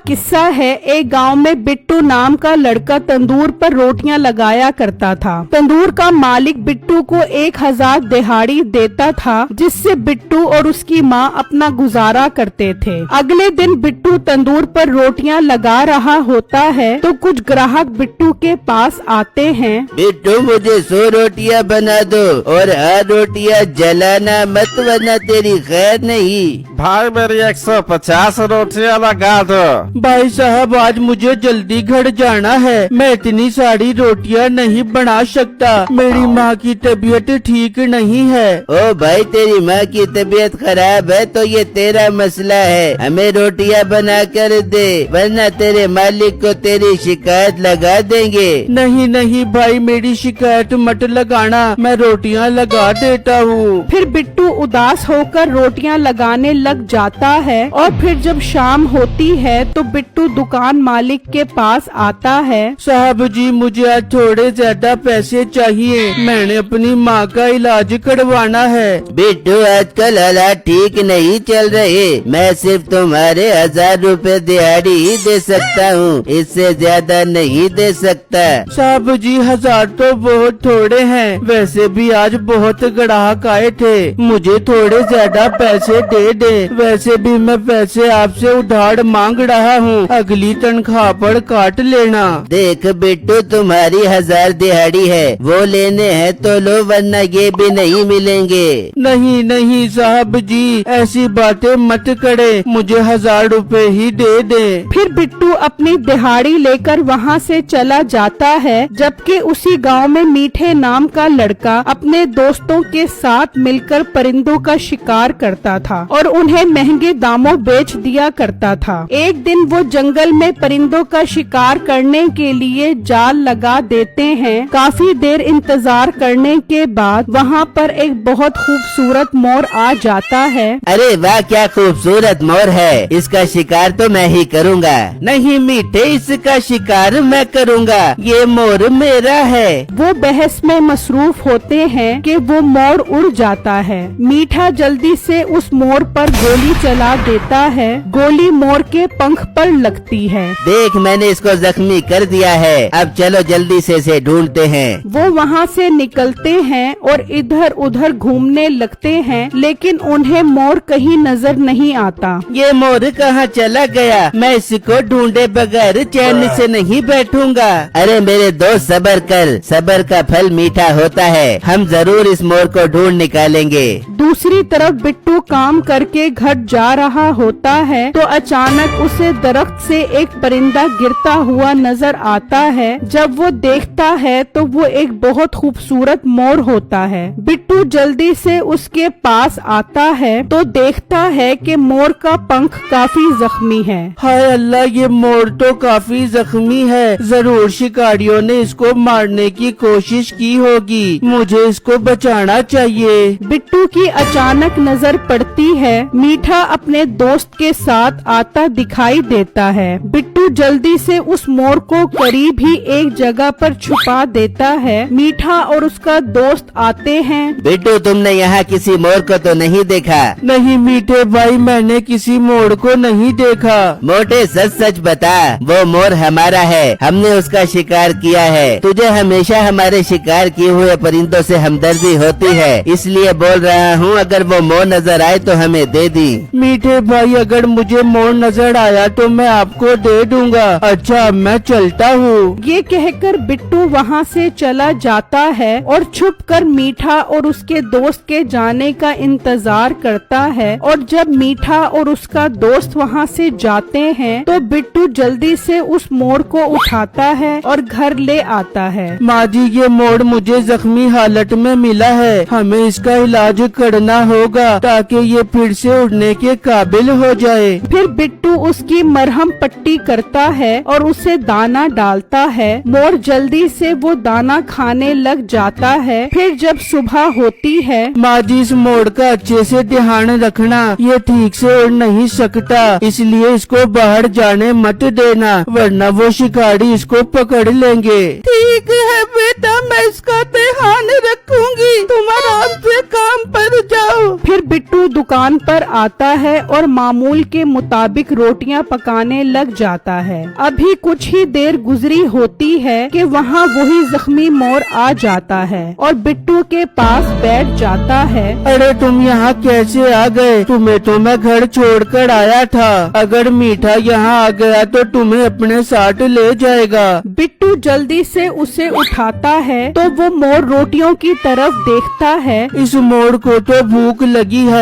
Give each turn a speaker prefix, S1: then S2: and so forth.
S1: किस्सा है। एक गांव में बिट्टू नाम का लड़का तंदूर पर रोटियां लगाया करता था। तंदूर का मालिक बिट्टू को 1000 दिहाड़ी देता था, जिससे बिट्टू और उसकी माँ अपना गुजारा करते थे। अगले दिन बिट्टू तंदूर पर रोटियां लगा रहा होता है तो कुछ ग्राहक बिट्टू के पास आते हैं।
S2: बिट्टू मुझे 100 रोटियां बना दो और हर रोटियां जलाना मत, वरना तेरी खैर नहीं।
S3: भाई मेरी 150 रोटियां लगा दो।
S4: भाई साहब आज मुझे जल्दी घर जाना है, मैं इतनी सारी रोटियां नहीं बना सकता, मेरी माँ की तबीयत ठीक नहीं है।
S2: ओ भाई तेरी माँ की तबीयत खराब है तो ये तेरा मसला है, हमें रोटियां बना कर दे वरना तेरे मालिक को तेरी शिकायत लगा देंगे।
S4: नहीं नहीं भाई मेरी शिकायत मत लगाना, मैं रोटियां लगा देता हूँ।
S1: फिर बिट्टू उदास होकर रोटियां लगाने लग जाता है और फिर जब शाम होती है तो बिट्टू दुकान मालिक के पास आता है।
S4: साहब जी मुझे आज थोड़े ज्यादा पैसे चाहिए, मैंने अपनी माँ का इलाज करवाना है।
S2: बिट्टू आजकल हालात ठीक नहीं चल रहे, मैं सिर्फ तुम्हारे 1000 रुपए दिहाड़ी ही दे सकता हूँ, इससे ज्यादा नहीं दे सकता।
S4: साहब जी 1000 तो बहुत थोड़े हैं, वैसे भी आज बहुत ग्राहक आए थे, मुझे थोड़े ज्यादा पैसे दे दे। वैसे भी मैं पैसे आपसे उधार मांग रहा हूँ, अगली तनख्वाह पर काट लेना।
S2: देख बिट्टू तुम्हारी 1000 दिहाड़ी है, वो लेने हैं तो लो वरना ये भी नहीं मिलेंगे।
S4: नहीं नहीं साहब जी ऐसी बातें मत करे, मुझे 1000 रुपए ही दे दे।
S1: फिर बिट्टू अपनी दिहाड़ी लेकर वहाँ से चला जाता है, जबकि उसी गांव में मीठे नाम का लड़का अपने दोस्तों के साथ मिलकर परिंदों का शिकार करता था और उन्हें महंगे दामों बेच दिया करता था। एक दिन वो जंगल में परिंदों का शिकार करने के लिए जाल लगा देते हैं। काफी देर इंतजार करने के बाद वहाँ पर एक बहुत खूबसूरत मोर आ जाता है।
S2: अरे वाह क्या खूबसूरत मोर है, इसका शिकार तो मैं ही करूँगा। नहीं मीठे इसका शिकार मैं करूँगा, ये मोर मेरा है।
S1: वो बहस में मसरूफ होते हैं कि वो मोर उड़ जाता है। मीठा जल्दी से उस मोर पर गोली चला देता है, गोली मोर के पंख पर लगती है।
S2: देख मैंने इसको जख्मी कर दिया है, अब चलो जल्दी से इसे ढूंढते हैं।
S1: वो वहाँ से निकलते हैं और इधर उधर घूमने लगते हैं, लेकिन उन्हें मोर कहीं नजर नहीं आता।
S2: ये मोर कहाँ चला गया, मैं इसको ढूंढे बगैर चैन से नहीं बैठूंगा। अरे मेरे दोस्त सब्र कर, सब्र का फल मीठा होता है, हम जरूर इस मोर को ढूंढ निकालेंगे।
S1: दूसरी तरफ बिट्टू काम करके घर जा रहा होता है तो अचानक उसे दरख्त से एक परिंदा गिरता हुआ नजर आता है। जब वो देखता है तो वो एक बहुत खूबसूरत मोर होता है। बिट्टू जल्दी से उसके पास आता है तो देखता है कि मोर का पंख काफी जख्मी है।
S4: हाय अल्लाह ये मोर तो काफी जख्मी है, जरूर शिकारियों ने इसको मारने की कोशिश की होगी, मुझे इसको बचाना चाहिए।
S1: बिट्टू की अचानक नजर पड़ती है, मीठा अपने दोस्त के साथ आता दिखाई देता है। बिट्टू जल्दी से उस मोर को करीब ही एक जगह पर छुपा देता है। मीठा और उसका दोस्त आते हैं।
S2: बिट्टू तुमने यहाँ किसी मोर को तो नहीं देखा?
S4: नहीं मीठे भाई मैंने किसी मोर को नहीं देखा।
S2: मोटे सच सच बता, वो मोर हमारा है, हमने उसका शिकार किया है। तुझे हमेशा हमारे शिकार किए हुए परिंदों से हमदर्दी होती है, इसलिए बोल रहा हूँ अगर वो मोर नजर आए तो हमें दे दी।
S4: मीठे भाई अगर मुझे मोर नजर आया तो मैं आपको दे दूंगा। अच्छा मैं चलता हूँ।
S1: ये कहकर बिट्टू वहाँ से चला जाता है और छुपकर मीठा और उसके दोस्त के जाने का इंतजार करता है। और जब मीठा और उसका दोस्त वहाँ से जाते हैं तो बिट्टू जल्दी से उस मोर को उठाता है और घर ले आता है।
S4: माँ जी ये मोर मुझे जख्मी हालत में मिला है, हमें इसका इलाज करना होगा ताकि ये फिर से उड़ने के काबिल हो जाए।
S1: फिर बिट्टू उसकी मरहम पट्टी करता है और उसे दाना डालता है। मोर जल्दी से वो दाना खाने लग जाता है। फिर जब सुबह होती है,
S4: माँ जी इस मोर का अच्छे से ध्यान रखना, ये ठीक से उड़ नहीं सकता, इसलिए इसको बाहर जाने मत देना वरना वो शिकारी इसको पकड़ लेंगे।
S1: ठीक है बेटा मैं इसका ध्यान रखूंगी, तुम आराम से काम पर जाओ। फिर बिट्टू दुकान पर आता है और मामूल के मुताबिक रोटियां पकाने लग जाता है। अभी कुछ ही देर गुजरी होती है कि वहाँ वही जख्मी मोर आ जाता है और बिट्टू के पास बैठ जाता है।
S4: अरे तुम यहाँ कैसे आ गए? तुम्हें तो मैं घर छोड़कर आया था। अगर मीठा यहाँ आ गया तो तुम्हें अपने साथ ले जाएगा।
S1: बिट्टू जल्दी से उसे उठाता है तो वो मोर रोटियों की तरफ देखता है।
S4: इस मोर को तो भूख लगी है।